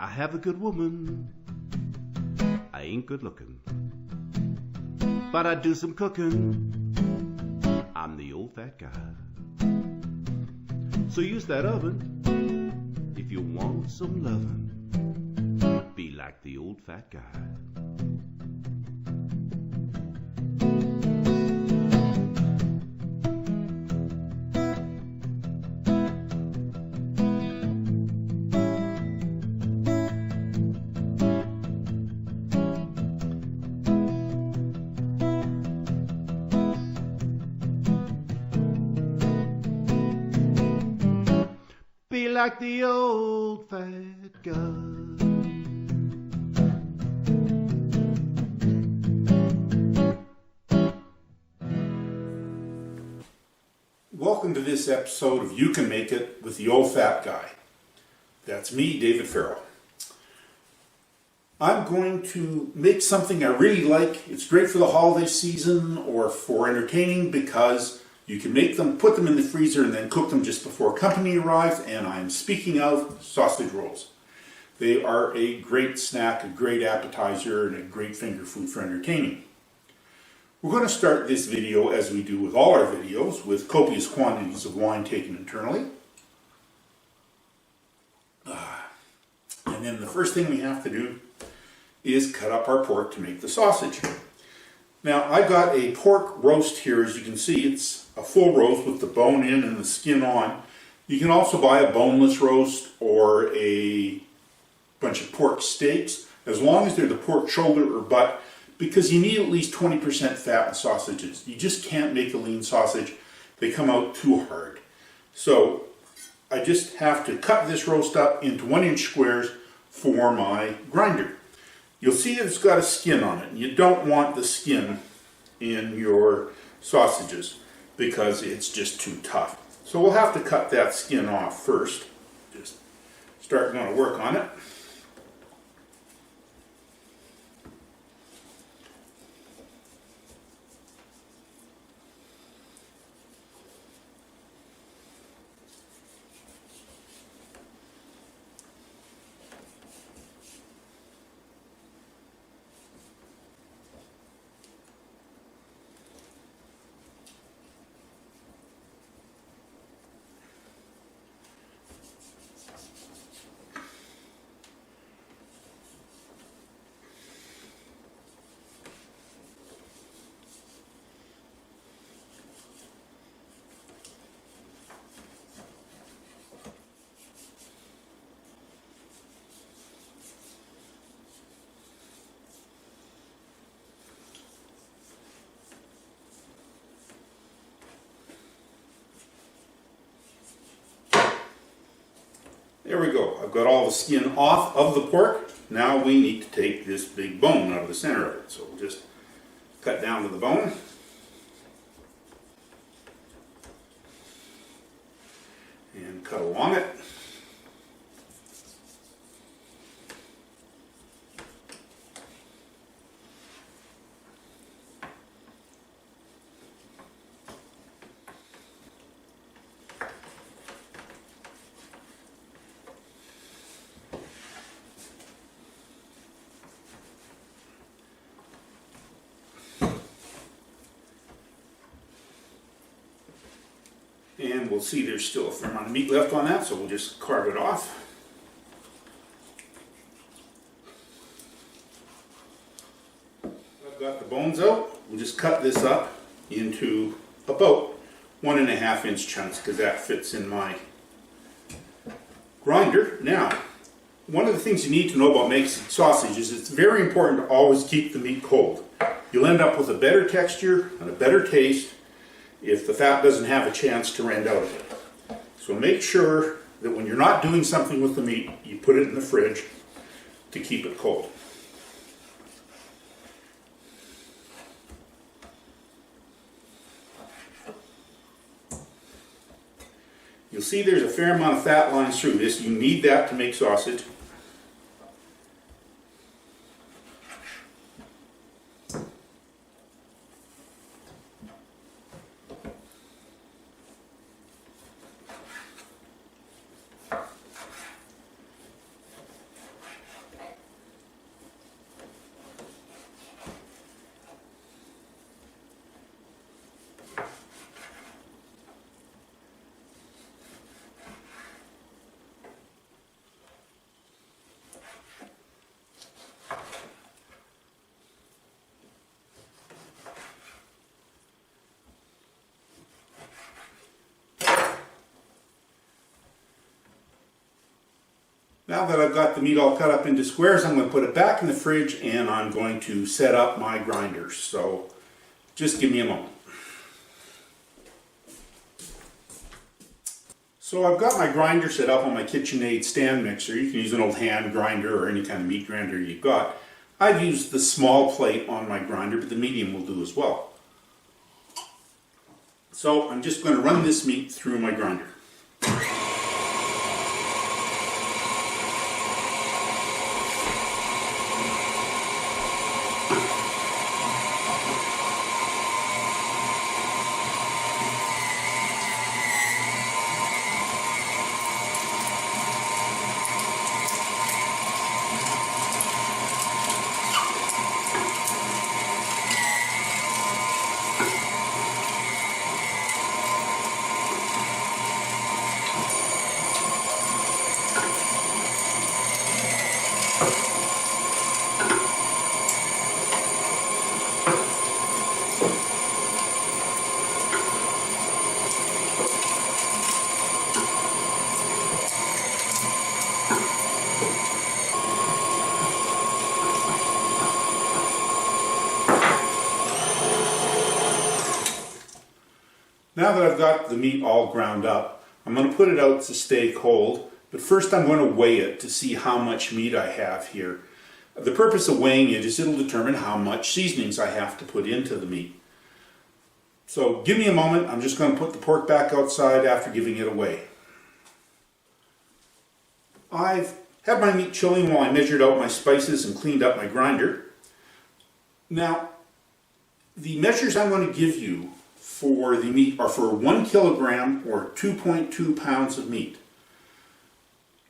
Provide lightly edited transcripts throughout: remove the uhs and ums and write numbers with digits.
I have a good woman. I ain't good looking, but I do some cooking. I'm the old fat guy. So use that oven if you want some lovin'. Be like the old fat guy. Be like the old fat guy. Welcome to this episode of You Can Make It with the Old Fat Guy. That's me, David Farrell. I'm going to make something I really like. It's great for the holiday season or for entertaining because you can make them, put them in the freezer, and then cook them just before company arrives. And I'm speaking of sausage rolls. They are a great snack, a great appetizer, and a great finger food for entertaining. We're going to start this video, as we do with all our videos, with copious quantities of wine taken internally. And then the first thing we have to do is cut up our pork to make the sausage. Now, I've got a pork roast here. As you can see, it's a full roast with the bone in and the skin on. You can also buy a boneless roast or a bunch of pork steaks, as long as they're the pork shoulder or butt, because you need at least 20% fat in sausages. You just can't make a lean sausage. They come out too hard. So I just have to cut this roast up into 1-inch squares for my grinder. You'll see that it's got a skin on it. You don't want the skin in your sausages because it's just too tough. So we'll have to cut that skin off first. Just start going to work on it. There we go. I've got all the skin off of the pork. Now we need to take this big bone out of the center of it. So we'll just cut down to the bone. And cut along it. And we'll see there's still a fair amount of meat left on that, so we'll just carve it off. I've got the bones out. We'll just cut this up into about 1.5-inch chunks because that fits in my grinder. Now, one of the things you need to know about making sausage is it's very important to always keep the meat cold. You'll end up with a better texture and a better taste if the fat doesn't have a chance to rend out of it. So make sure that when you're not doing something with the meat, you put it in the fridge to keep it cold. You'll see there's a fair amount of fat lines through this. You need that to make sausage. Now that I've got the meat all cut up into squares, I'm going to put it back in the fridge and I'm going to set up my grinders. So just give me a moment. So I've got my grinder set up on my KitchenAid stand mixer. You can use an old hand grinder or any kind of meat grinder you've got. I've used the small plate on my grinder, but the medium will do as well. So I'm just going to run this meat through my grinder. Now that I've got the meat all ground up, I'm going to put it out to stay cold, but first I'm going to weigh it to see how much meat I have here. The purpose of weighing it is it'll determine how much seasonings I have to put into the meat. So give me a moment, I'm just going to put the pork back outside after giving it a weigh. I've had my meat chilling while I measured out my spices and cleaned up my grinder. Now, the measures I'm going to give you for the meat are for 1 kilogram or 2.2 pounds of meat.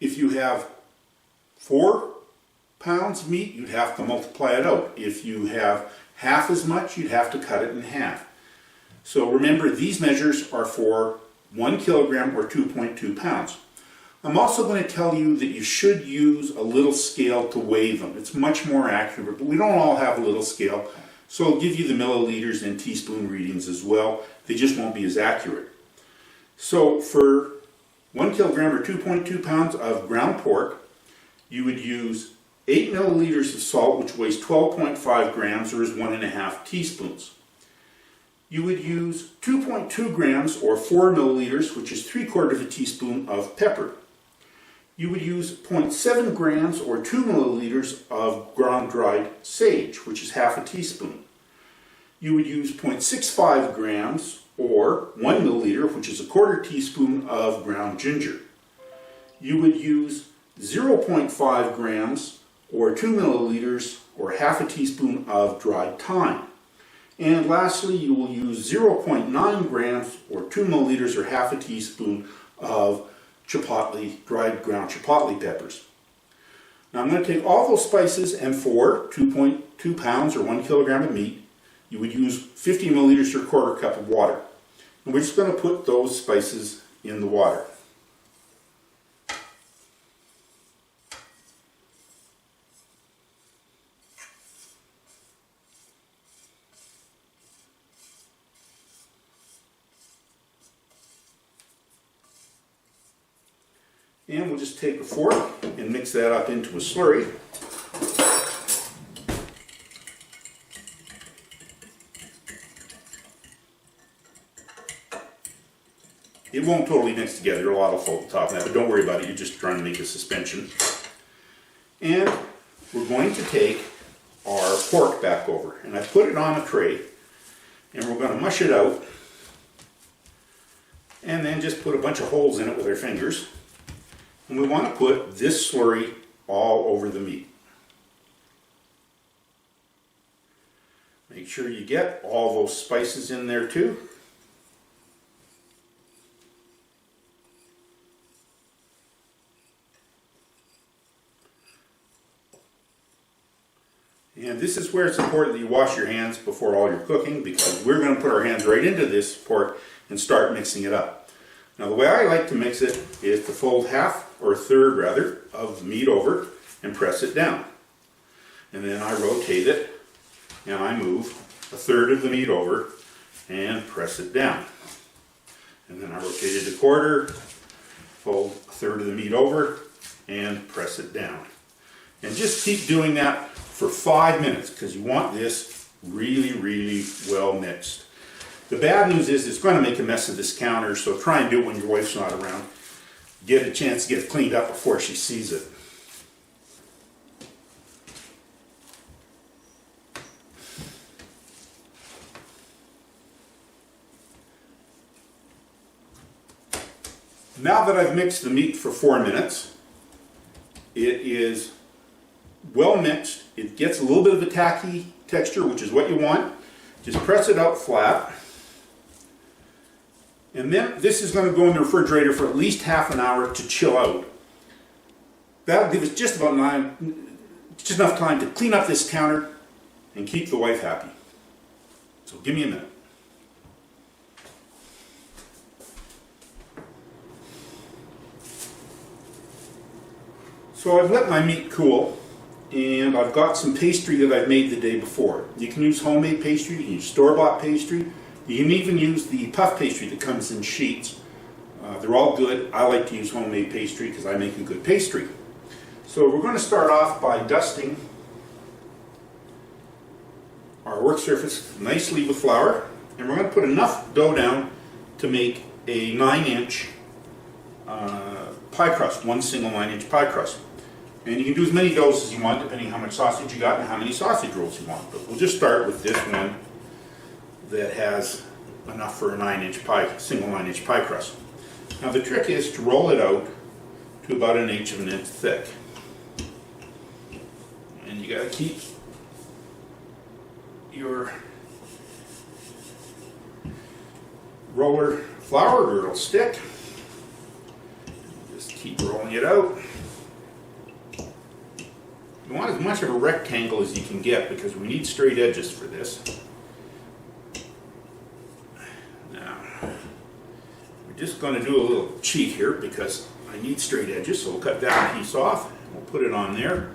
If you have 4 pounds of meat, you'd have to multiply it out. If you have half as much, you'd have to cut it in half. So remember, these measures are for 1 kilogram or 2.2 pounds. I'm also going to tell you that you should use a little scale to weigh them. It's much more accurate, but we don't all have a little scale. So I'll give you the milliliters and teaspoon readings as well. They just won't be as accurate. So for 1 kilogram or 2.2 pounds of ground pork, you would use 8 milliliters of salt, which weighs 12.5 grams or is 1.5 teaspoons. You would use 2.2 grams or 4 milliliters, which is 3/4 teaspoon of pepper. You would use 0.7 grams or 2 milliliters of ground dried sage, which is half a teaspoon. You would use 0.65 grams or 1 milliliter, which is 1/4 teaspoon of ground ginger. You would use 0.5 grams or 2 milliliters or half a teaspoon of dried thyme. And lastly, you will use 0.9 grams or 2 milliliters or half a teaspoon of chipotle, dried ground chipotle peppers. Now I'm going to take all those spices, and for 2.2 pounds or 1 kilogram of meat, you would use 50 milliliters or 1/4 cup of water. And we're just going to put those spices in the water. And we'll just take a fork and mix that up into a slurry. It won't totally mix together, a lot will fall at the top of that, but don't worry about it, you're just trying to make a suspension. And we're going to take our pork back over, and I put it on a tray, and we're going to mush it out, and then just put a bunch of holes in it with our fingers. And we want to put this slurry all over the meat. Make sure you get all those spices in there too. And this is where it's important that you wash your hands before all your cooking, because we're going to put our hands right into this pork and start mixing it up. Now the way I like to mix it is to fold half, or a third rather, of the meat over and press it down. And then I rotate it and I move a third of the meat over and press it down. And then I rotate it a quarter, fold a third of the meat over and press it down. And just keep doing that for 5 minutes because you want this really, really well mixed. The bad news is it's going to make a mess of this counter, so try and do it when your wife's not around. Get a chance to get it cleaned up before she sees it. Now that I've mixed the meat for 4 minutes, it is well mixed. It gets a little bit of a tacky texture, which is what you want. Just press it out flat. And then this is going to go in the refrigerator for at least half an hour to chill out. That'll give us just enough time to clean up this counter and keep the wife happy. So give me a minute. So I've let my meat cool, and I've got some pastry that I've made the day before. You can use homemade pastry, you can use store-bought pastry, you can even use the puff pastry that comes in sheets. They're all good. I like to use homemade pastry because I make a good pastry. So we're going to start off by dusting our work surface nicely with flour, and we're going to put enough dough down to make a 9-inch pie crust, one single 9-inch pie crust. And you can do as many doughs as you want, depending on how much sausage you got and how many sausage rolls you want. But we'll just start with this one that has enough for a 9-inch pie, single 9-inch pie crust. Now the trick is to roll it out to about 1/8 of an inch thick. And you got to keep your roller flour or it'll stick. Just keep rolling it out. You want as much of a rectangle as you can get because we need straight edges for this. Now, we're just going to do a little cheat here because I need straight edges, so we'll cut that piece off, we'll put it on there,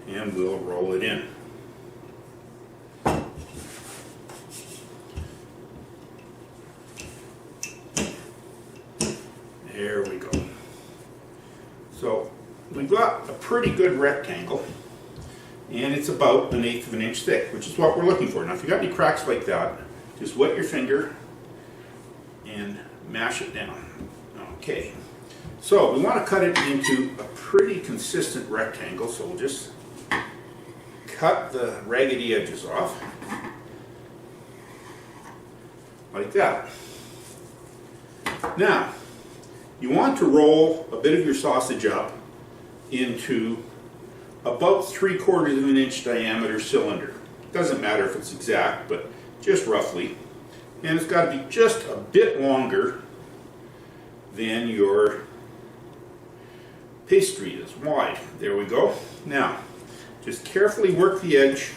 and we'll roll it in. There we go. So we've got a pretty good rectangle, and it's about 1/8 of an inch thick, which is what we're looking for. Now if you got any cracks like that, just wet your finger and mash it down. Okay, so we want to cut it into a pretty consistent rectangle, so we'll just cut the raggedy edges off like that. Now you want to roll a bit of your sausage up into about 3/4 of an inch diameter cylinder. Doesn't matter if it's exact, but just roughly. And it's got to be just a bit longer than your pastry is wide. There we go. Now, just carefully work the edge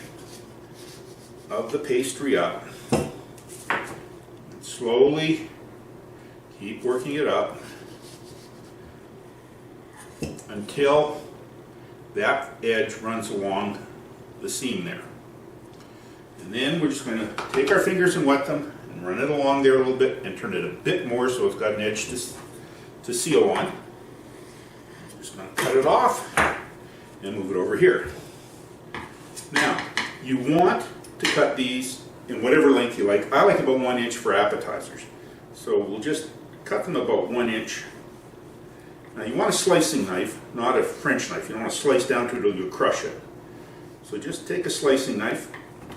of the pastry up. And slowly keep working it up until that edge runs along the seam there. And then we're just going to take our fingers and wet them and run it along there a little bit and turn it a bit more so it's got an edge to seal on. Just going to cut it off and move it over here. Now, you want to cut these in whatever length you like. I like about 1 inch for appetizers. So we'll just cut them about 1 inch. Now you want a slicing knife, not a French knife. You don't want to slice down to it or you'll crush it. So just take a slicing knife.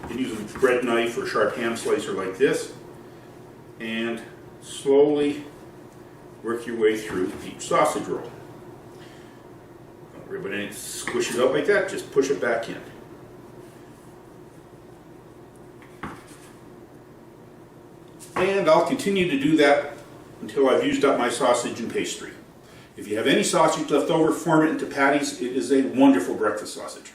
You can use a bread knife or sharp ham slicer like this, and slowly work your way through each sausage roll. Don't worry about anything squishes out like that, just push it back in. And I'll continue to do that until I've used up my sausage and pastry. If you have any sausage left over, form it into patties. It is a wonderful breakfast sausage.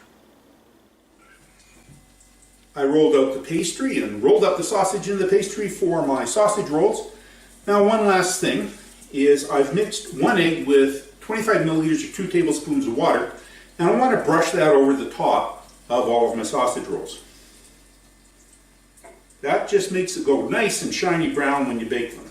I rolled out the pastry and rolled up the sausage in the pastry for my sausage rolls. Now one last thing is I've mixed 1 egg with 25 milliliters or 2 tablespoons of water, and I want to brush that over the top of all of my sausage rolls. That just makes it go nice and shiny brown when you bake them.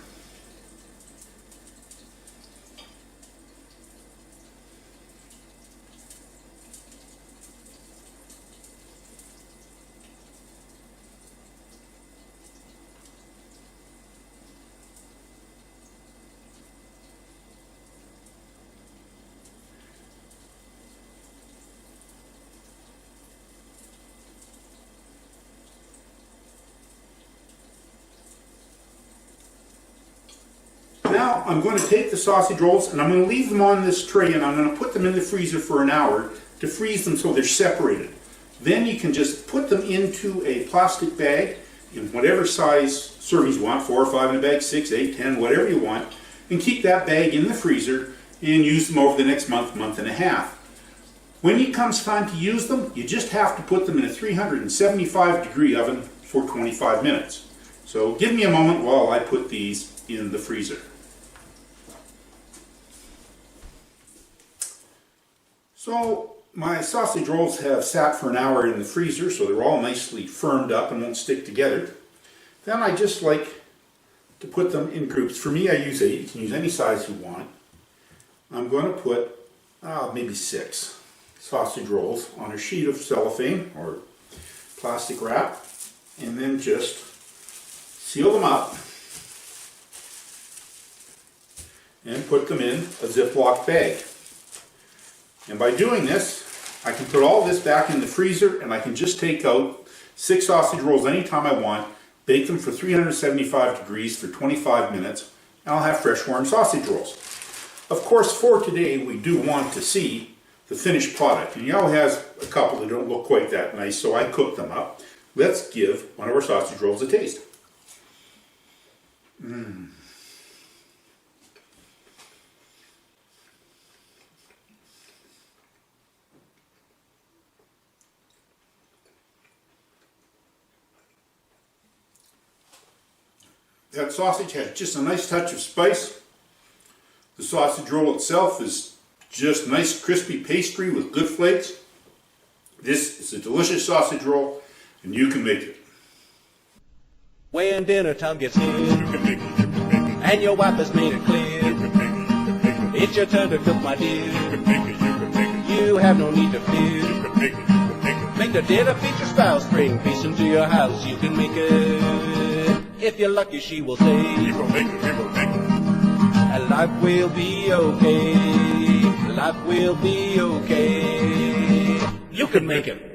now I'm going to take the sausage rolls and I'm going to leave them on this tray and I'm going to put them in the freezer for an hour to freeze them so they're separated. Then you can just put them into a plastic bag in whatever size servings you want, 4 or 5 in a bag, 6, 8, 10, whatever you want, and keep that bag in the freezer and use them over the next month, month and a half. When it comes time to use them, you just have to put them in a 375-degree oven for 25 minutes. So give me a moment while I put these in the freezer. So my sausage rolls have sat for an hour in the freezer, so they're all nicely firmed up and won't stick together. Then I just like to put them in groups. For me, I use 8. You can use any size you want. I'm going to put maybe 6 sausage rolls on a sheet of cellophane or plastic wrap, and then just seal them up and put them in a Ziploc bag. And by doing this, I can put all this back in the freezer and I can just take out 6 sausage rolls anytime I want, bake them for 375 degrees for 25 minutes, and I'll have fresh warm sausage rolls. Of course, for today, we do want to see the finished product. And Yao has a couple that don't look quite that nice, so I cooked them up. Let's give one of our sausage rolls a taste. That sausage has just a nice touch of spice. The sausage roll itself is just nice crispy pastry with good flakes. This is a delicious sausage roll, and you can make it. When dinner time gets here, and your wife has made it clear, it's your turn to cook, my dear. You have no need to fear. Make the dinner feast your spouse, bring peace into your house. You can make it. If you're lucky, she will say, and life will be okay. Life will be okay. You can make it.